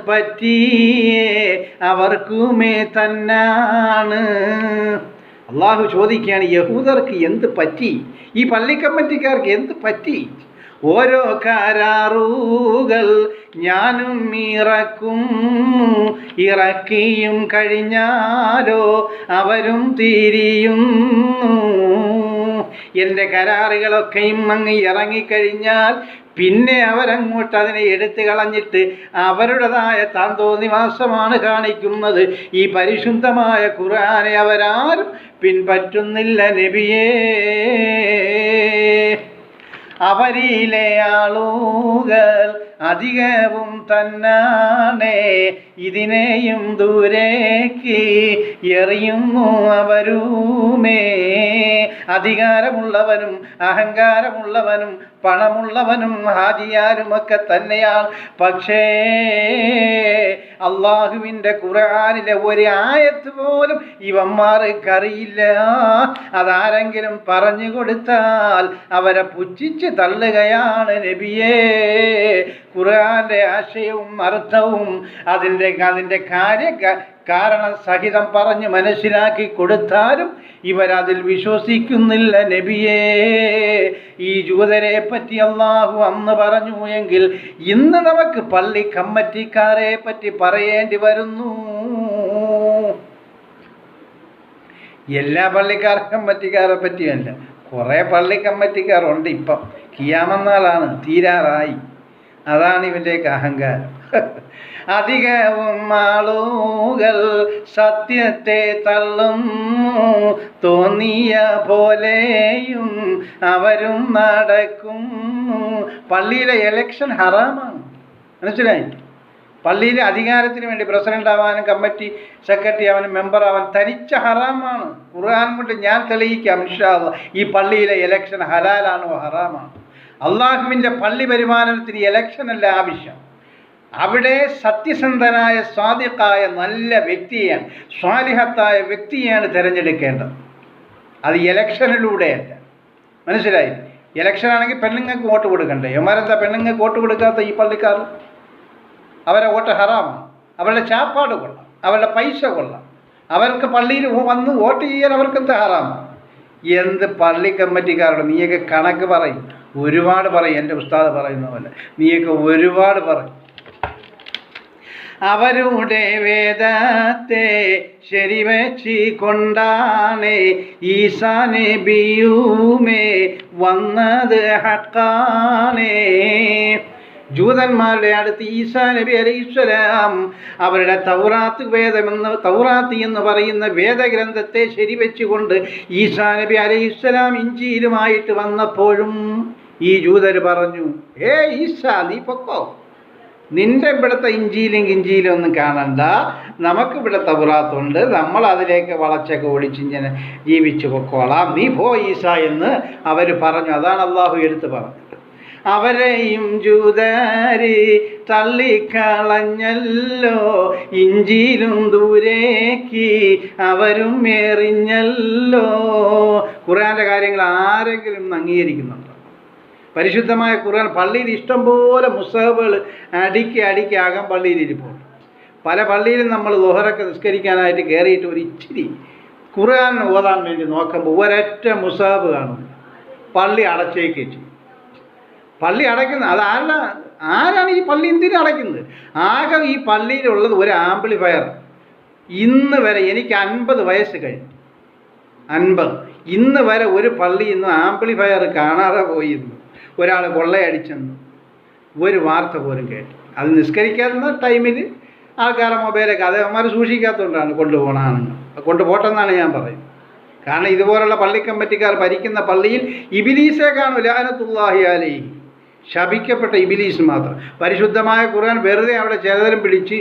പറ്റിയേ അവർക്കുമേ തന്നാണ്. അള്ളാഹു ചോദിക്കുകയാണ്, യഹൂദർക്ക് എന്ത് പറ്റി? ഈ പള്ളി കമ്മിറ്റിക്കാർക്ക് എന്ത് പറ്റി? ഓരോ കരാറുകൾ ഞാനും ഇറക്കിയും കഴിഞ്ഞാലോ അവരും തിരിയുന്നു. എൻ്റെ കരാറുകളൊക്കെയും അങ്ങ് ഇറങ്ങിക്കഴിഞ്ഞാൽ പിന്നെ അവരങ്ങോട്ട് അതിനെ എടുത്തു കളഞ്ഞിട്ട് അവരുടേതായ താന്തോന്നിവാസമാണ് കാണിക്കുന്നത്. ഈ പരിശുദ്ധമായ ഖുർആനെ അവരാരും പിൻപറ്റുന്നില്ല നബിയേ. അവരിലെ ആളുകൾ അധികവും തന്നാണേ ഇതിനെയും ദൂരേക്ക് എറിയുന്നു അവരുമേ. അധികാരമുള്ളവനും അഹങ്കാരമുള്ളവനും പണമുള്ളവനും ഹാജിയാരുമൊക്കെ തന്നെയാണ്. പക്ഷേ അള്ളാഹുവിൻ്റെ ഖുർആനിലെ ഒരു ആയത്ത് പോലും ഇവന്മാർക്കറിയില്ല. അതാരെങ്കിലും പറഞ്ഞു കൊടുത്താൽ അവരെ പുച്ഛിച്ച് തള്ളുകയാണ് നബിയേ. ഖുർആന്റെ ആശയവും അർത്ഥവും അതിൻ്റെ കാരണം സഹിതം പറഞ്ഞ് മനസ്സിലാക്കി കൊടുത്താലും ഇവരതിൽ വിശ്വസിക്കുന്നില്ല നബിയേ. ഈ ജൂതരെ പറ്റി അള്ളാഹു അന്ന് പറഞ്ഞു എങ്കിൽ ഇന്ന് നമുക്ക് പള്ളി കമ്മിറ്റിക്കാരെ പറ്റി പറയേണ്ടി വരുന്നു. എല്ലാ കമ്മിറ്റിക്കാരെ പറ്റിയല്ല, കുറേ പള്ളി കമ്മിറ്റിക്കാരുണ്ട്. ഇപ്പം കിയാമന്നാളാണ്, തീരാറായി. അതാണ് ഇവൻ്റെയൊക്കെ അഹങ്കാരം. അധികവും ആളുകൾ സത്യത്തെ തള്ളും, തോന്നിയ പോലെയും അവരും നടക്കും. പള്ളിയിലെ ഇലക്ഷൻ ഹറാമാണ്, മനസ്സിലായി? പള്ളിയിലെ അധികാരത്തിന് വേണ്ടി പ്രസിഡന്റ് ആവാനും കമ്മിറ്റി സെക്രട്ടറി ആവാനും മെമ്പർ ആവാൻ തനിച്ച ഹറാമാണ്. ഖുർആൻ കൊണ്ട് ഞാൻ തെളിയിക്കാം ഇൻഷാ അല്ലാഹ് ഈ പള്ളിയിലെ ഇലക്ഷൻ ഹലാലാണോ ഹറാമാണോ. അള്ളാഹുവിൻ്റെ പള്ളി പരിപാലനത്തിന് ഇലക്ഷനല്ല ആവശ്യം. അവിടെ സത്യസന്ധനായ സ്വാദിഖായ നല്ല വ്യക്തിയെയാണ്, സ്വാലിഹത്തായ വ്യക്തിയെയാണ് തിരഞ്ഞെടുക്കേണ്ടത്. അത് ഇലക്ഷനിലൂടെയല്ല, മനസ്സിലായി? ഇലക്ഷനാണെങ്കിൽ പെണ്ണുങ്ങൾക്ക് വോട്ട് കൊടുക്കണ്ടേ? യമാരെന്താ പെണ്ണുങ്ങൾക്ക് വോട്ട് കൊടുക്കാത്ത ഈ പള്ളിക്കാർ? അവരെ വോട്ട് ഹറാമാണ്. അവരുടെ ചാപ്പാട് കൊള്ളാം, അവരുടെ പൈസ കൊള്ളാം. അവർക്ക് പള്ളിയിൽ വന്ന് വോട്ട് ചെയ്യാൻ അവർക്കെന്ത് ഹറാമാണ്? എന്ത് പള്ളി കമ്മിറ്റിക്കാരോട് നീയൊക്കെ കണക്ക് പറയും, ഒരുപാട് പറയും. എൻ്റെ ഉസ്താദ് പറയുന്ന പോലെ നീയൊക്കെ ഒരുപാട് പറയും. അവരുടെ വേദത്തെ ശരിവെച്ച് കൊണ്ടാണ് ഈസാ നബിയുമേ വന്നത് ഹക്കാണേ. ജൂതന്മാരുടെ അടുത്ത് ഈസാ നബി അലൈഹിസ്സലാം അവരുടെ തൗറാത്ത് എന്ന് പറയുന്ന വേദഗ്രന്ഥത്തെ ശരിവെച്ചുകൊണ്ട് ഈസാ നബി അലൈഹിസ്സലാം ഇഞ്ചീലുമായിട്ട് വന്നപ്പോഴും ഈ ജൂതർ പറഞ്ഞു, ഈസാ നീ പൊക്കോ, നിൻ്റെ ഇവിടുത്തെ ഇഞ്ചിയിലും കിഞ്ചിയിലും ഒന്നും കാണണ്ട, നമുക്കിവിടെ തൗറാത്തുണ്ട്, നമ്മൾ അതിലേക്ക് വളച്ചൊക്കെ ഒളിച്ചിങ്ങനെ ജീവിച്ചു പൊക്കോളാം, നീ പോ ഈസ എന്ന് അവർ പറഞ്ഞു. അതാണ് അള്ളാഹു എടുത്ത് പറഞ്ഞത്. അവരെയും ജൂതരി തള്ളിക്കളഞ്ഞല്ലോ, ഇഞ്ചിയിലും ദൂരേക്ക് അവരും എറിഞ്ഞല്ലോ. ഖുർആൻ്റെ കാര്യങ്ങൾ ആരെങ്കിലും അംഗീകരിക്കുന്നുണ്ടോ? പരിശുദ്ധമായ ഖുർആൻ പള്ളിയിൽ ഇഷ്ടംപോലെ മുസ്ഹഫുകൾ അടുക്കി ആകാം പള്ളിയിൽ ഇരിപ്പുണ്ട്. പല പള്ളിയിലും നമ്മൾ ദുഹറൊക്കെ നിസ്കരിക്കാനായിട്ട് കയറിയിട്ട് ഒരു ഇച്ചിരി ഖുർആൻ ഓതാൻ വേണ്ടി നോക്കുമ്പോൾ ഒരൊറ്റ മുസ്ഹഫ് കാണും. പള്ളി അടച്ചേക്ക് ചെയ്യും. പള്ളി അടയ്ക്കുന്നത് ആരാണ് ഈ പള്ളി എന്തിനു അടയ്ക്കുന്നത്? ആകെ ഈ പള്ളിയിലുള്ളത് ഒരു ആംപ്ലിഫയർ. ഇന്ന് വരെ എനിക്ക് 50 വയസ്സ് കഴിഞ്ഞു, 50. ഇന്ന് വരെ ഒരു പള്ളിയിൽ നിന്ന് ആംപ്ലിഫയർ കാണാതെ പോയിരുന്നു, ഒരാൾ കൊള്ളയടിച്ചെന്ന് ഒരു വാർത്ത പോലും കേട്ടു. അത് നിസ്കരിക്കാവുന്ന ടൈമിൽ ആൾക്കാരെ മൊബൈലൊക്കെ അതേമാർ സൂക്ഷിക്കാത്തതുകൊണ്ടാണ് കൊണ്ടുപോകണമെന്ന്. കൊണ്ടുപോട്ടെന്നാണ് ഞാൻ പറയുന്നത്. കാരണം ഇതുപോലുള്ള പള്ളി കമ്മിറ്റിക്കാർ ഭരിക്കുന്ന പള്ളിയിൽ ഇബിലീസെ കാണും, ലഅനത്തുല്ലാഹി അലൈഹി, ശപിക്കപ്പെട്ട ഇബിലീസ് മാത്രം. പരിശുദ്ധമായ ഖുർആൻ വെറുതെ അവിടെ ചിലതരം പിടിച്ച്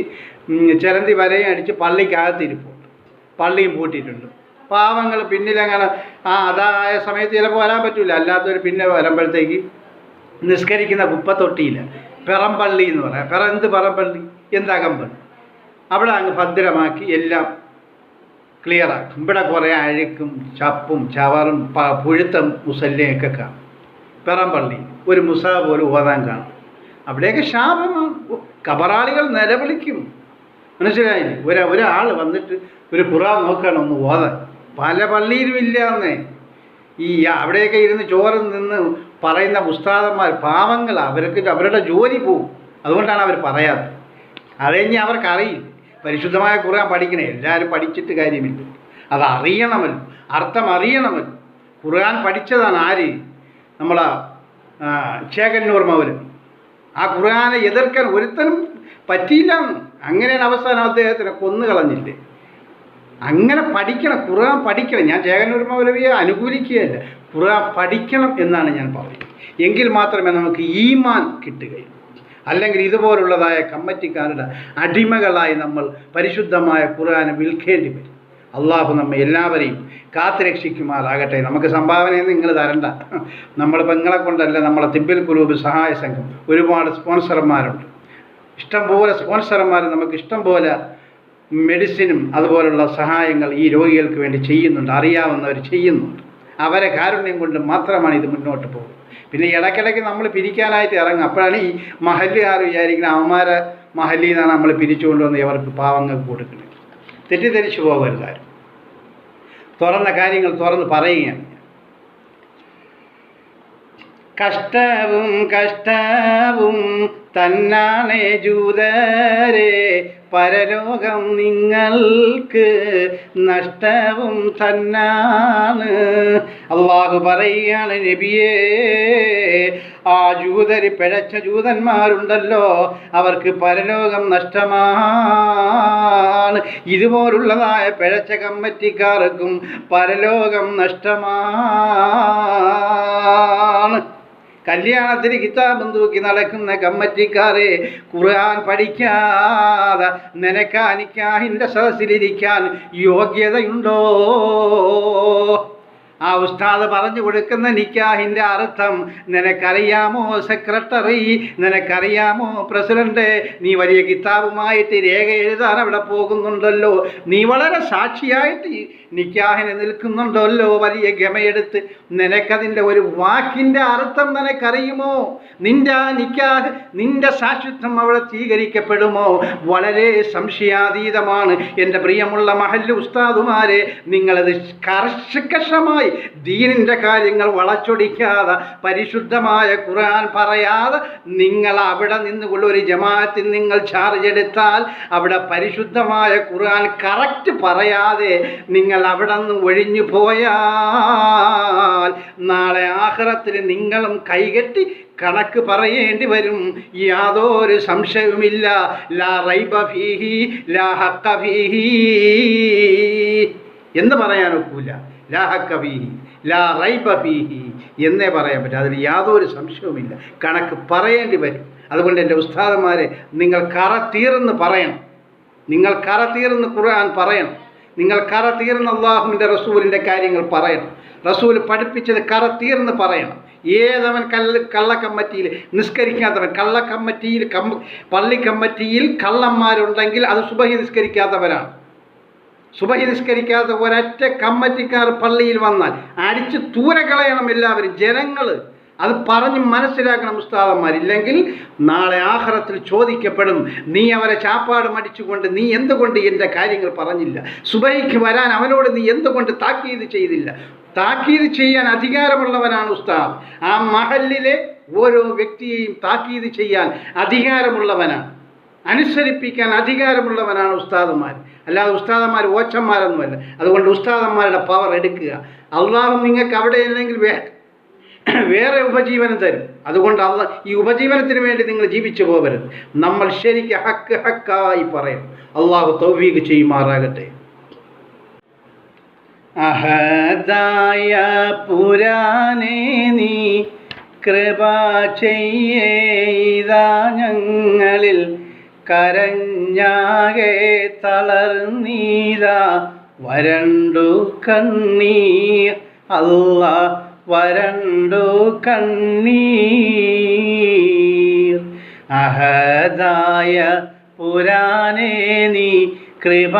ചിലന്തി വരയും അടിച്ച് പള്ളിക്കകത്തിരിപ്പുണ്ട്, പള്ളിയും പൂട്ടിയിട്ടുണ്ട്. പാവങ്ങൾ പിന്നിലങ്ങനെ അതായ സമയത്ത് ചിലപ്പോൾ വരാൻ പറ്റില്ല, അല്ലാത്തവർ പിന്നെ വരുമ്പോഴത്തേക്ക് നിസ്കരിക്കുന്ന കുപ്പത്തൊട്ടിയില്ല, പിറമ്പള്ളി എന്ന് പറയാം. എന്ത് പിറമ്പള്ളി, എന്തകമ്പള്ളി, അവിടെ അങ്ങ് ഭദ്രമാക്കി എല്ലാം ക്ലിയറാക്കും. ഇവിടെ കുറേ അഴുക്കും ചപ്പും ചവറും പുഴുത്ത മുസല്ലയൊക്കെ കാണും. പിറമ്പള്ളി ഒരു മുസാ പോലും ഓതാൻ കാണും. അവിടെയൊക്കെ ശാപമാണ്. കബറാളികൾ നിലവിളിക്കും. മനസ്സിലായില്ലേ? ഒരാൾ വന്നിട്ട് ഒരു ഖുർആൻ നോക്കണം ഒന്ന് ഓതാൻ. പല പള്ളിയിലും ഇല്ല എന്നേ. അവിടെയൊക്കെ ഇരുന്ന് ചോറ് നിന്ന് പറയുന്ന ഉസ്താദന്മാർ പാവങ്ങൾ, അവരുടെ ജോലി പോവും. അതുകൊണ്ടാണ് അവർ പറയാത്തത്. അതെഞ്ഞി അവർക്കറിയില്ല. പരിശുദ്ധമായ ഖുർആൻ പഠിക്കണേ, എല്ലാവരും പഠിച്ചിട്ട് കാര്യമില്ല. അത് അറിയണമല്ലോ, അർത്ഥം അറിയണമല്ലോ. ഖുർആൻ പഠിച്ചതാണ് ആര്? നമ്മളെ ചേകന്നൂർ മൗലവി. ആ ഖുർആനെ എതിർക്കാൻ ഒരുത്തനും പറ്റിയില്ലെന്ന്. അങ്ങനെയാണ് അവസാനം അദ്ദേഹത്തിനെ കൊന്നുകളഞ്ഞില്ലേ. അങ്ങനെ പഠിക്കണം, ഖുർആൻ പഠിക്കണം. ഞാൻ ചേകന്നൂർ മൗലവിയെ അനുകൂലിക്കുകയല്ല, ഖുർആൻ പഠിക്കണം എന്നാണ് ഞാൻ പറയുന്നത്. എങ്കിൽ മാത്രമേ നമുക്ക് ഈമാൻ കിട്ടുകയുള്ളൂ. അല്ലെങ്കിൽ ഇതുപോലുള്ളതായ കമ്മിറ്റിക്കാരുടെ അടിമകളായി നമ്മൾ പരിശുദ്ധമായ ഖുർആനെ വിൽക്കേണ്ടി വരും. അള്ളാഹു നമ്മെ എല്ലാവരെയും കാത്തുരക്ഷിക്കുമാറാകട്ടെ. നമുക്ക് സംഭാവനയൊന്നും നിങ്ങൾ തരണ്ട. നമ്മളിപ്പോൾ നിങ്ങളെ കൊണ്ടല്ല, നമ്മളെ തിബ്ബിൽ ഖുലൂബ് സഹായ സംഘം ഒരുപാട് സ്പോൺസർമാരുണ്ട്. ഇഷ്ടംപോലെ സ്പോൺസർമാർ നമുക്ക് ഇഷ്ടംപോലെ മെഡിസിനും അതുപോലുള്ള സഹായങ്ങൾ ഈ രോഗികൾക്ക് വേണ്ടി ചെയ്യുന്നുണ്ട്, അറിയാവുന്നവർ ചെയ്യുന്നുണ്ട്. അവരെ കാരുണ്യം കൊണ്ട് മാത്രമാണ് ഇത് മുന്നോട്ട് പോകുന്നത്. പിന്നെ ഇടയ്ക്കിടയ്ക്ക് നമ്മൾ പിരിക്കാനായിട്ട് ഇറങ്ങും. അപ്പോഴാണ് ഈ മഹല്ലുകാർ വിചാരിക്കുന്നത് അവന്മാരെ മഹല്ലിൽ നിന്നാണ് നമ്മൾ പിരിച്ചുകൊണ്ടുവന്ന് ഇവർക്ക് പാവങ്ങൾക്ക് കൊടുക്കുന്നത്. തെറ്റിദ്ധരിച്ചു പോകരുതാരും. തുറന്ന കാര്യങ്ങൾ തുറന്ന് പറയുകയാണ്. കഷ്ടവും തന്നാണേ ജൂതരെ, പരലോകം നിങ്ങൾക്ക് നഷ്ടവും തന്നാണ്. അള്ളാഹു പറയുകയാണ്, നബിയേ, ആ ജൂതര് പിഴച്ച ജൂതന്മാരുണ്ടല്ലോ, അവർക്ക് പരലോകം നഷ്ടമാണ്. ഇതുപോലുള്ളതായ പിഴച്ച കമ്മിറ്റിക്കാർക്കും പരലോകം നഷ്ടമാണ്. കല്യാണത്തിന് കിതാബും തൂക്കി നടക്കുന്ന കമ്മിറ്റിക്കാരെ, ഖുർആൻ പഠിക്കാതെ നിനക്ക് നിക്കാഹിൻ്റെ സദസ്സിലിരിക്കാൻ യോഗ്യതയുണ്ടോ? ആ ഉസ്താദ് പറഞ്ഞു കൊടുക്കുന്ന നിക്കാഹിൻ്റെ അർത്ഥം നിനക്കറിയാമോ സെക്രട്ടറി? നിനക്കറിയാമോ പ്രസിഡന്റ്? നീ വലിയ കിതാബുമായിട്ട് രേഖ എഴുതാൻ അവിടെ പോകുന്നുണ്ടല്ലോ, നീ വളരെ സാക്ഷിയായിട്ട് നിക്കാഹിന് നിൽക്കുന്നുണ്ടല്ലോ, വലിയ ഗമയെടുത്ത്. നിനക്കതിൻ്റെ ഒരു വാക്കിൻ്റെ അർത്ഥം നിനക്കറിയുമോ? നിൻ്റെ ആ നിക്കാഹ്, നിൻ്റെ സാക്ഷിത്വം അവിടെ സ്വീകരിക്കപ്പെടുമോ? വളരെ സംശയാതീതമാണ്. എൻ്റെ പ്രിയമുള്ള മഹല്ല് ഉസ്താദുമാരെ, നിങ്ങളത് കർശനമായി ദീനിൻ്റെ കാര്യങ്ങൾ വളച്ചൊടിക്കാതെ, പരിശുദ്ധമായ ഖുർആൻ പറയാതെ നിങ്ങൾ അവിടെ നിന്നുകൊണ്ട് ഒരു ജമാഅത്തിൽ നിങ്ങൾ ചാർജ് എടുത്താൽ, അവിടെ പരിശുദ്ധമായ ഖുർആൻ കറക്റ്റ് പറയാതെ നിങ്ങൾ അവിടെ നിന്ന് ഒഴിഞ്ഞു പോയാൽ നാളെ ആഖിറത്തിൽ നിങ്ങളും കൈകെട്ടി കണക്ക് പറയേണ്ടി വരും. യാതൊരു സംശയവുമില്ല. ലാ റൈബ ഫീഹി ലാ ഹഖ ഫീഹി എന്ന് പറയാൻ ഒക്കില്ല. ലാ ഹഖ ഫീഹി ലാ റൈബ ഫീഹി എന്നേ പറയാൻ പറ്റും. അതിൽ യാതൊരു സംശയവുമില്ല. കണക്ക് പറയേണ്ടി വരും. അതുകൊണ്ട് എൻ്റെ ഉസ്താദന്മാരെ, നിങ്ങൾ കറ തീർന്ന് പറയണം, നിങ്ങൾ കറ തീർന്ന് ഖുർആൻ പറയണം, നിങ്ങൾ കറ തീർന്ന് അള്ളാഹുവിൻ്റെ റസൂലിൻ്റെ കാര്യങ്ങൾ പറയണം, റസൂൽ പഠിപ്പിച്ചത് കറ തീർന്ന് പറയണം. ഏതവൻ കള്ളക്കമ്മറ്റിയിൽ നിസ്കരിക്കാത്തവൻ, കള്ളക്കമ്മറ്റിയിൽ പള്ളി കമ്മറ്റിയിൽ കള്ളന്മാരുണ്ടെങ്കിൽ അത് സുബഹി നിസ്കരിക്കാത്തവരാണ്. സുബഹി നിസ്കരിക്കാത്ത ഒരൊറ്റ കമ്മറ്റിക്കാർ പള്ളിയിൽ വന്നാൽ അടിച്ച് ദൂരെ കളയണം എല്ലാവരും. ജനങ്ങൾ അത് പറഞ്ഞ് മനസ്സിലാക്കണം ഉസ്താദന്മാർ. ഇല്ലെങ്കിൽ നാളെ ആഖിറത്തിൽ ചോദിക്കപ്പെടും, നീ അവരെ ചാപ്പാട് മടിച്ചുകൊണ്ട് നീ എന്തുകൊണ്ട് എൻ്റെ കാര്യങ്ങൾ പറഞ്ഞില്ല, സുബഹിക്ക് വരാൻ അവനോട് നീ എന്തുകൊണ്ട് താക്കീത് ചെയ്തില്ല. താക്കീത് ചെയ്യാൻ അധികാരമുള്ളവനാണ് ഉസ്താദ്. ആ മഹല്ലിലെ ഓരോ വ്യക്തിയെയും താക്കീത് ചെയ്യാൻ അധികാരമുള്ളവനാണ്, അനുസരിപ്പിക്കാൻ അധികാരമുള്ളവനാണ് ഉസ്താദന്മാർ. അല്ലാതെ ഉസ്താദന്മാർ ഓച്ചന്മാരൊന്നുമല്ല. അതുകൊണ്ട് ഉസ്താദന്മാരുടെ പവർ എടുക്കുക. അള്ളാഹു നിങ്ങൾക്ക് അവിടെ അല്ലെങ്കിൽ വേറെ ഉപജീവനം തരും. അതുകൊണ്ട് ഈ ഉപജീവനത്തിന് വേണ്ടി നിങ്ങൾ ജീവിച്ചു പോകരുത്. നമ്മൾ ശരിക്ക് ഹക്കായി പറയും. അള്ളാഹു തൗഫീഖ് ചെയ്യുമാറാകട്ടെ. അഹദായ പുരാനേ നീ കൃപ ചെയ്യേതാ ഞങ്ങളിൽ, കരഞ്ഞാകെ തളർന്നീതാ വരണ്ടു കണ്ണീർ. അല്ലാ വരണ്ടു കണ്ണീർ. അഹദായ പുരാനേ നീ കൃപ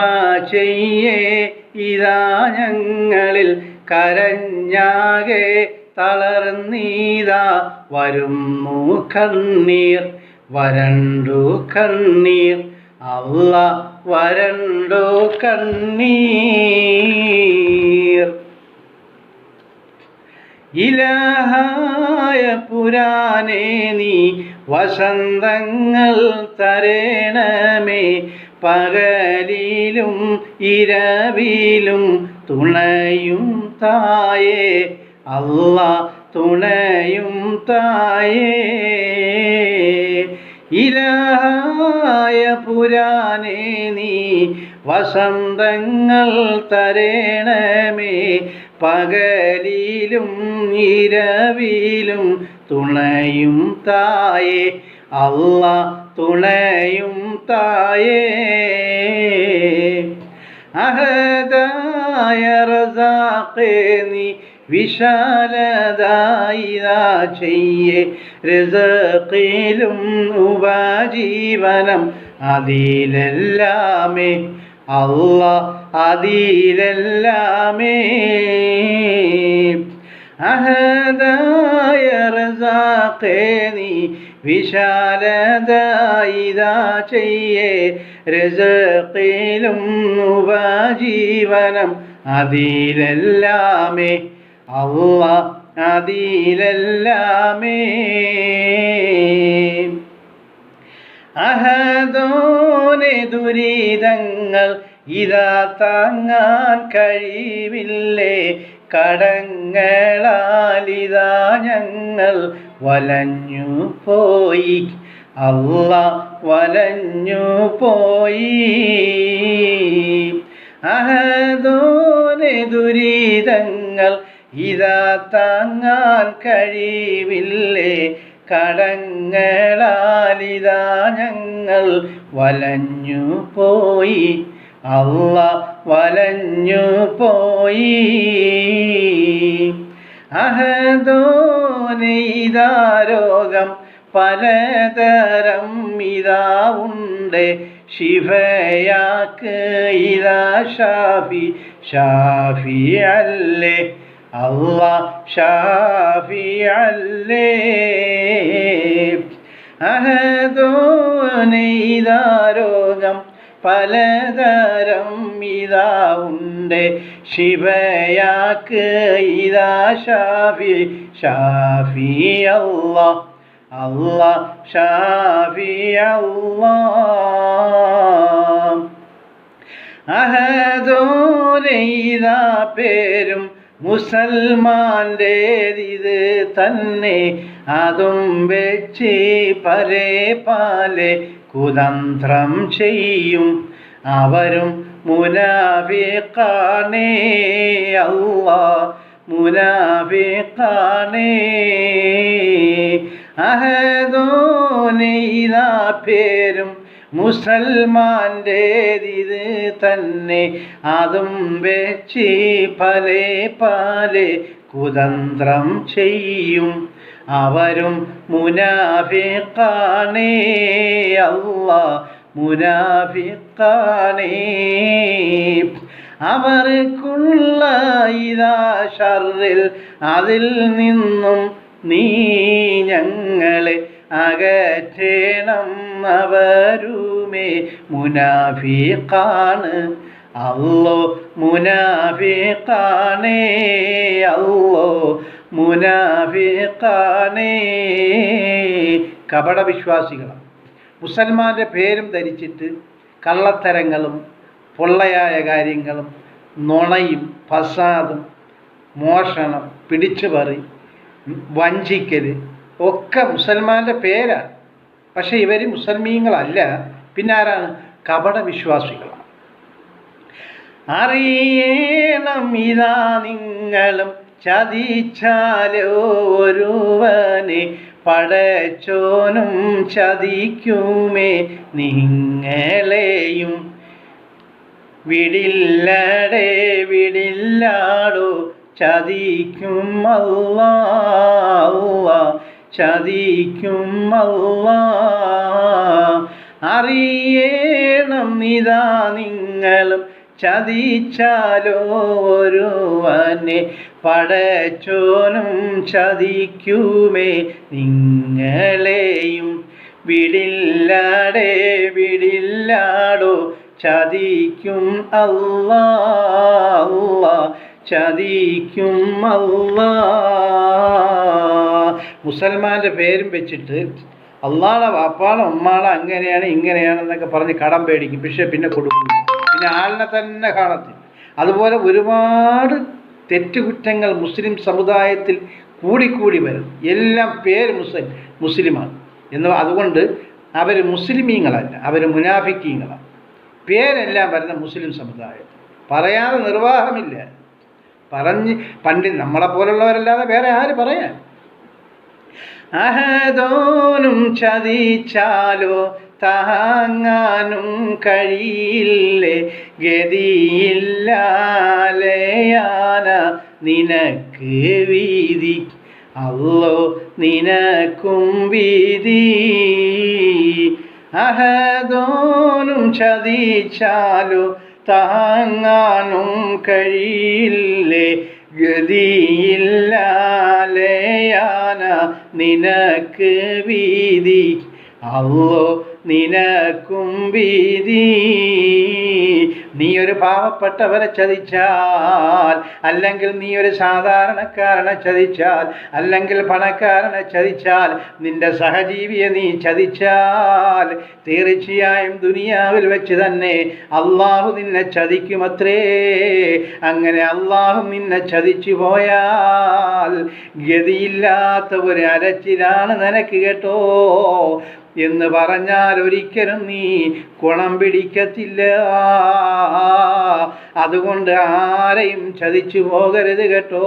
ചെയ്യേ ഇതാ ഞങ്ങളിൽ, കരഞ്ഞാകെ തളർന്നീതാ വരുന്നു കണ്ണീർ. വരണ്ടു കണ്ണീർ. അല്ലാ വരണ്ടു കണ്ണീർ. ഇലാഹായ പുരാനേ നീ വസന്തങ്ങൾ തരേണമേ, പകലിലും ഇരവിലും തുണയും തായേ. അല്ലാ തുണയും തായേ. ഇലാഹായ പുരാനേ നീ വസന്തങ്ങൾ തരേണമേ, പകലിലും ഇരവിലും തുണയും തായേ. അല്ലാ തുണയും തായേ. അഹദായ റസാഖേ നീ വിശാലതായിതാ ചെയ്യേ, റിസ്ഖിലും ഉപജീവനം അതിലെല്ലാമേ. അല്ലാ അതിലെല്ലാമേ. അഹദായ റസാഖേ നീ വിശാലതായിതാ ചെയ്യേ, റിസ്ഖിലും ഉപജീവനം അതിലെല്ലാമേ. അല്ലാ അതിലെല്ലാമേ. അഹദോനെ ദുരിതങ്ങൾ ഇതാ താങ്ങാൻ കഴിവില്ലേ, കടങ്ങളാലിതാ ഞങ്ങൾ വലഞ്ഞു പോയി. അല്ലാ വലഞ്ഞു പോയി. അഹദോനെ ദുരിതങ്ങൾ ഇതാ താങ്ങാൻ കഴിവില്ലേ, കടങ്ങളാലിതാ ഞങ്ങൾ വലഞ്ഞു പോയി. അല്ലാ വലഞ്ഞു പോയി. അഹദോനെ ഇതാ രോഗം പലതരം ഇതാ ഉണ്ട്, ശിഫയാക്ക് ഇതാ ഷാഫി ഷാഫി അല്ലേ. അല്ലാ ഷാഫി അല്ലേ. അഹദോനെ ഇതാ രോഗം പലതരം ഇതാ ഉണ്ട്, ശിഫയാക്ക് ഇതാ ഷാഫി ഷാഫി അല്ലാ. അല്ലാ ഷാഫി അല്ലാ. അഹദോനെ ഇതാ പേരും മുസൽമാൻ്റേതിത് തന്നെ, അതും വെച്ച് പലേ പാലെ കുതന്ത്രം ചെയ്യും അവരും മുനാഫിഖാനേ. അല്ലാ മുനാഫിഖാനേ. അഹദോനെ ഇതാ പേരും മുസൽമാൻ്റേതിത് തന്നെ. അതും വെച്ച് പലേ പലേ കുതന്ത്രം ചെയ്യും അവരും മുനാഫിഖാനേ. അല്ലാഹ് മുനാഫിഖാനേ. അവർക്കുള്ള ഇതാ ഷർറിൽ അതിൽ നിന്നും നീ ഞങ്ങളെ അകറ്റണം. അവരുമേ മുനാഫിഖാണ്. അല്ലോ മുനാഫിഖാനേ. അല്ലോ മുനാഫിഖാനേ. കപടവിശ്വാസികളാണ്. മുസൽമാൻ്റെ പേരും ധരിച്ചിട്ട് കള്ളത്തരങ്ങളും പൊള്ളയായ കാര്യങ്ങളും നുണയും ഫസാദും മോഷണം പിടിച്ചുപറി വഞ്ചിക്കൽ ഒക്കെ മുസൽമാൻ്റെ പേരാണ്. പക്ഷേ ഇവർ മുസൽമീങ്ങളല്ല. പിന്നെ ആരാണ്? കപടവിശ്വാസികളാണ്. അറിയണം ഇതാ നിങ്ങളും ചതിച്ചാലോ ഒരുവനെ പടച്ചോനും ചതിക്കുമേ നിങ്ങളെയും. വിടില്ലടേ വിടില്ലാടോ ചതിക്കും അല്ലാഹ്. ചതിക്കും അല്ലാഹ്. അറിയണം ഇതാ നിങ്ങളും ചതിച്ചാലോ ഒരുവനെ പടച്ചോനും ചതിക്കുമേ നിങ്ങളെയും. വിടില്ലടേ വിടില്ലാടോ ചതിക്കും അല്ലാഹ്. ചതിക്കും അല്ലാഹ്. മുസൽമാൻ്റെ പേരും വെച്ചിട്ട് അള്ളാടെ വാപ്പാടെ ഉമ്മാടെ അങ്ങനെയാണ് ഇങ്ങനെയാണെന്നൊക്കെ പറഞ്ഞ് കടം പേടിക്കും. പക്ഷേ പിന്നെ കൊടുക്കും. പിന്നെ ആളിനെ തന്നെ കാണത്തില്ല. അതുപോലെ ഒരുപാട് തെറ്റുകുറ്റങ്ങൾ മുസ്ലിം സമുദായത്തിൽ കൂടിക്കൂടി വരും. എല്ലാം പേര് മുസ്ലിമാണ് എന്ന്. അതുകൊണ്ട് അവർ മുസ്ലിമീങ്ങളല്ല, അവർ മുനാഫിക്കീങ്ങളാണ്. പേരെല്ലാം വരുന്ന മുസ്ലിം സമുദായം. പറയാതെ നിർവാഹമില്ല. പറഞ്ഞ് നമ്മളെപ്പോലുള്ളവരല്ലാതെ വേറെ ആര് പറയാൻ? അഹദോനും ചതിച്ചാലോ താങ്ങാനും കഴിയില്ലേ. ഗതിയില്ലാലയാന നിനക്ക് വീതി. അല്ലോ നിനക്കും വീതി. അഹദോനും ചതിച്ചാലോ താങ്ങാനും കഴിയില്ലേ. ഗതിയില്ലാലയാന നിനക്ക് വീതി. അല്ലോ നിനക്കും വീതി. നീ ഒരു പാവപ്പെട്ടവരെ ചതിച്ചാൽ, അല്ലെങ്കിൽ നീ ഒരു സാധാരണക്കാരനെ ചതിച്ചാൽ, അല്ലെങ്കിൽ പണക്കാരനെ ചതിച്ചാൽ, നിന്റെ സഹജീവിയെ നീ ചതിച്ചാൽ തീർച്ചയായും ദുനിയാവിൽ വെച്ച് തന്നെ അള്ളാഹു നിന്നെ ചതിക്കുമത്രേ. അങ്ങനെ അള്ളാഹു നിന്നെ ചതിച്ചു പോയാൽ ഗതിയില്ലാത്ത ഒരു അരച്ചിലാണ് നിനക്ക് കേട്ടോ എന്ന് പറഞ്ഞാൽ ഒരിക്കലും നീ ഗുണം പിടിക്കത്തില്ല. അതുകൊണ്ട് ആരെയും ചതിച്ചു പോകരുത് കേട്ടോ.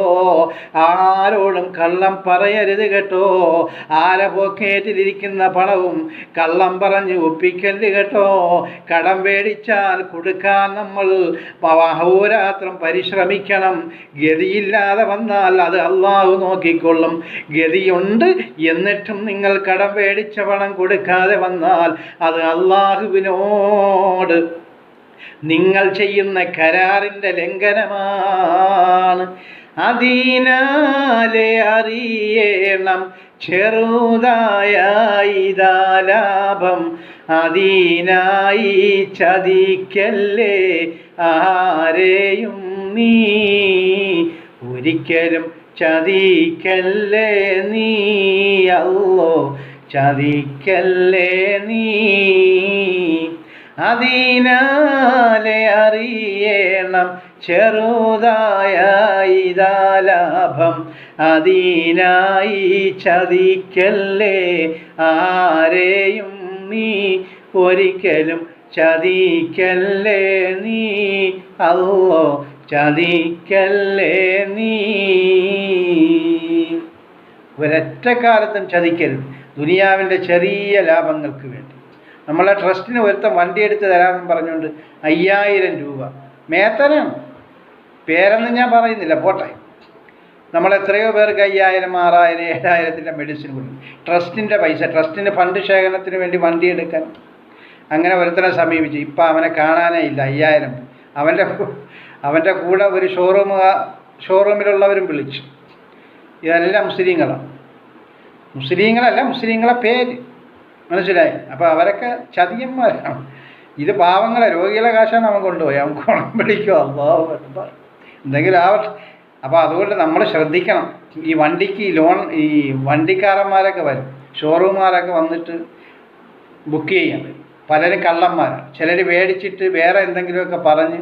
ആരോടും കള്ളം പറയരുത് കേട്ടോ. ആരെ പോക്കറ്റിലിരിക്കുന്ന പണവും കള്ളം പറഞ്ഞ് ഒപ്പിക്കരുത് കേട്ടോ. കടം മേടിച്ചാൽ കൊടുക്കാൻ നമ്മൾ അഹോരാത്രം പരിശ്രമിക്കണം. ഗതിയില്ലാതെ വന്നാൽ അത് അള്ളാഹു നോക്കിക്കൊള്ളും. ഗതിയുണ്ട് എന്നിട്ടും നിങ്ങൾ കടം മേടിച്ച പണം കൊടുക്കാതെ വന്നാൽ അത് അള്ളാഹുവിനോട് നിങ്ങൾ ചെയ്യുന്ന കരാറിൻ്റെ ലംഘനമാണ്. അതിനാലെ അറിയണം ചെറുതായ ഇതാ ലാഭം. അതിനായി ചതിക്കല്ലേ ആരെയും നീ. ഒരിക്കലും ചതിക്കല്ലേ നീ. അല്ലോ ചതിക്കല്ലേ നീ. അതിനാലെ അറിയണം ചെറുതായ ഇതാ ലാഭം. അതിനായി ചതിക്കല്ലേ ആരെയും നീ. ഒരിക്കലും ചതിക്കല്ലേ നീ. അല്ലോ ചതിക്കല്ലേ നീ. ഒരൊറ്റ കാലത്തും ചതിക്കരുത്. ദുനിയാവിൻ്റെ ചെറിയ ലാഭങ്ങൾക്ക് വേണ്ടി. നമ്മളെ ട്രസ്റ്റിന് ഒരുത്തം വണ്ടി എടുത്ത് തരാമെന്ന് പറഞ്ഞുകൊണ്ട് 5000 രൂപ മേത്തനാണ്, പേരൊന്നും ഞാൻ പറയുന്നില്ല, പോട്ടെ. നമ്മൾ എത്രയോ പേർക്ക് 5000, 6000, 7000 മെഡിസിൻ കൊടുക്കും. ട്രസ്റ്റിൻ്റെ പൈസ, ട്രസ്റ്റിന് ഫണ്ട് ശേഖരണത്തിന് വേണ്ടി വണ്ടി എടുക്കാൻ അങ്ങനെ ഒരുത്തനെ സമീപിച്ചു. ഇപ്പം അവനെ കാണാനേ ഇല്ല. 5000 അവൻ്റെ കൂടെ ഒരു ഷോറൂമിലുള്ളവരും വിളിച്ചു. ഇതെല്ലാം മുസ്ലിങ്ങളാണ്, മുസ്ലിങ്ങളല്ല, മുസ്ലിങ്ങളെ പേര് മനസ്സിലായി. അപ്പോൾ അവരൊക്കെ ചതിയന്മാരാണ്. ഇത് പാവങ്ങളെ, രോഗികളെ കാശാണ് അവൻ കൊണ്ടുപോയി, അവൻ കുണം പിടിക്കും. അല്ലാഹു അക്ബർ, എന്തെങ്കിലും ആവട്ടെ. അപ്പോൾ അതുകൊണ്ട് നമ്മൾ ശ്രദ്ധിക്കണം. ഈ വണ്ടിക്ക് ലോൺ, ഈ വണ്ടിക്കാരന്മാരൊക്കെ വരും, ഷോറൂമുകാരൊക്കെ വന്നിട്ട് ബുക്ക് ചെയ്യാൻ വരും. പലരും കള്ളന്മാരാണ്. ചിലർ മേടിച്ചിട്ട് വേറെ എന്തെങ്കിലുമൊക്കെ പറഞ്ഞ്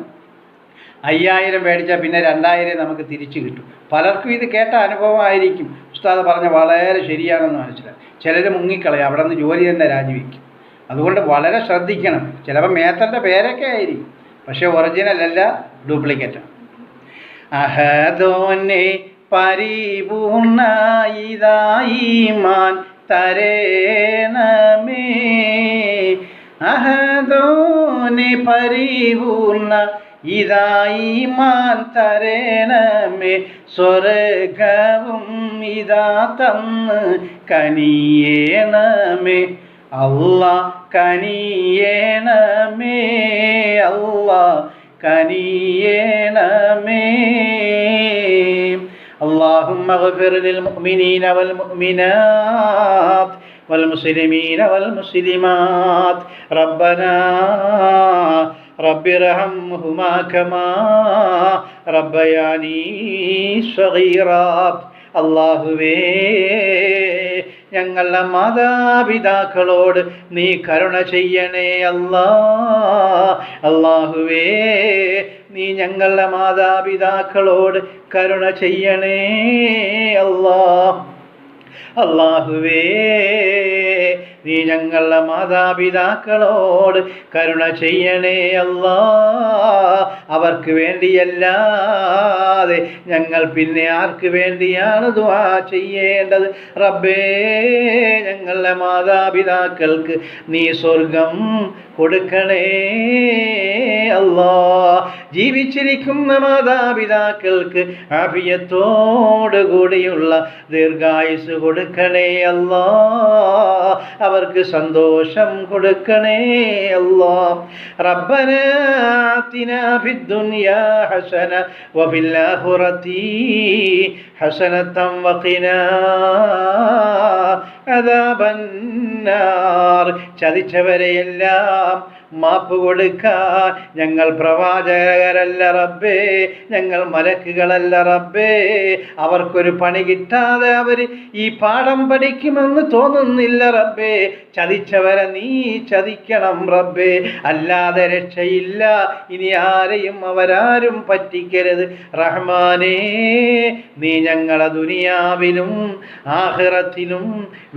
5000 മേടിച്ചാൽ പിന്നെ 2000 നമുക്ക് തിരിച്ചു കിട്ടും. പലർക്കും ഇത് കേട്ട അനുഭവമായിരിക്കും. ഉസ്താദ് പറഞ്ഞ വളരെ ശരിയാണെന്ന് മനസ്സിലായി. ചിലർ മുങ്ങിക്കളയും, അവിടെ നിന്ന് ജോലി തന്നെ രാജിവെക്കും. അതുകൊണ്ട് വളരെ ശ്രദ്ധിക്കണം. ചിലപ്പോൾ മേത്തൻ്റെ പേരൊക്കെ ആയിരിക്കും, പക്ഷേ ഒറിജിനൽ അല്ല, ഡ്യൂപ്ലിക്കേറ്റാണ്. അഹദോനെ പരിപൂർണ ഈമാൻ തരേണമേ, അഹദോനെ പരിപൂർണ ഈമാൻ തരേണമേ, സ്വർഗവും ഇതാ തന്ന് കനിയേണമേ, അല്ലാ കനിയേണമേ, അല്ലാ കനിയേണമേ. اللهم اغفر للمؤمنين والمؤمنات والمسلمين والمسلمات ربنا رب ارحمهما كما ربياني صغيرا. അല്ലാഹുവേ, ഞങ്ങളുടെ മാതാപിതാക്കളോട് നീ കരുണ ചെയ്യണേ അല്ലാ. അല്ലാഹുവേ, നീ ഞങ്ങളുടെ മാതാപിതാക്കളോട് കരുണ ചെയ്യണേ അല്ലാ. അല്ലാഹുവേ, നീ ഞങ്ങളുടെ മാതാപിതാക്കളോട് കരുണ ചെയ്യണേ അല്ലാ. അവർക്ക് വേണ്ടിയല്ലാതെ ഞങ്ങൾ പിന്നെ ആർക്ക് വേണ്ടിയാണ് ദുആ ചെയ്യേണ്ടത്? റബ്ബേ, ഞങ്ങളുടെ മാതാപിതാക്കൾക്ക് നീ സ്വർഗം കൊടുക്കണേ അല്ലാ. ജീവിച്ചിരിക്കുന്ന മാതാപിതാക്കൾക്ക് ആഫിയത്തോടു കൂടിയുള്ള ദീർഘായുസ് കൊടുക്കണേ അല്ലാ. അവർക്ക് സന്തോഷം കൊടുക്കണേ അല്ലാ. റബ്ബനാ ആതിനാ ഫിദ്ദുനിയാ ഹസന വഫിൽ ആഖിറതി ഹസനതൻ വഖിനാ അദാബന്നാർ. ചതിച്ചവരെയെല്ലാം മാപ്പ് കൊടുക്കാൻ ഞങ്ങൾ പ്രവാചകരല്ല റബ്ബേ, ഞങ്ങൾ മലക്കുകളല്ല റബ്ബേ. അവർക്കൊരു പണി കിട്ടാതെ അവർ ഈ പാഠം പഠിക്കുമെന്ന് തോന്നുന്നില്ല റബ്ബേ. ചതിച്ചവരെ നീ ചതിക്കണം റബ്ബേ, അല്ലാതെ രക്ഷയില്ല. ഇനി ആരെയും അവരാരും പറ്റിക്കരുത് റഹ്മാനേ. നീ ഞങ്ങളെ ദുനിയാവിലും ആഖിറത്തിലും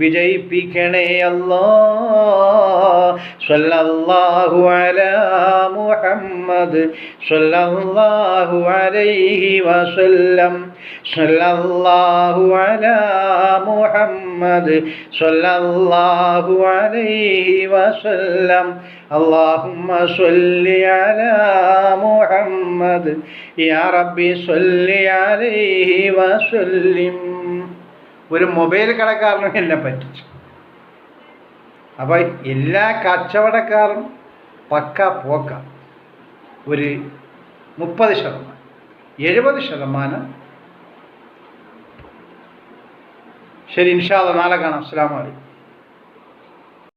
വിജയിപ്പിക്കണേ അല്ലാ. സ്വല്ലല്ലാഹു അലാ മുഹമ്മദ് സ്വല്ലല്ലാഹു അലൈഹി വസല്ലം. സ്വല്ലല്ലാഹു അലാ മുഹമ്മദ് സ്വല്ലല്ലാഹു അലൈഹി വസല്ലം. اللهم صل على محمد يا ربي صل عليه وسلم. ഒരു മൊബൈൽ കടക്കാരനും എന്നെ പറ്റിച്ചു. അപ്പോൾ എല്ലാ കച്ചവടക്കാരും പക്ക പോക്ക. ഒരു 30%, 70%. ശരി, ഇൻഷാ അല്ലാഹ് നാളെ കാണാം. അസ്സലാമു അലൈക്കും.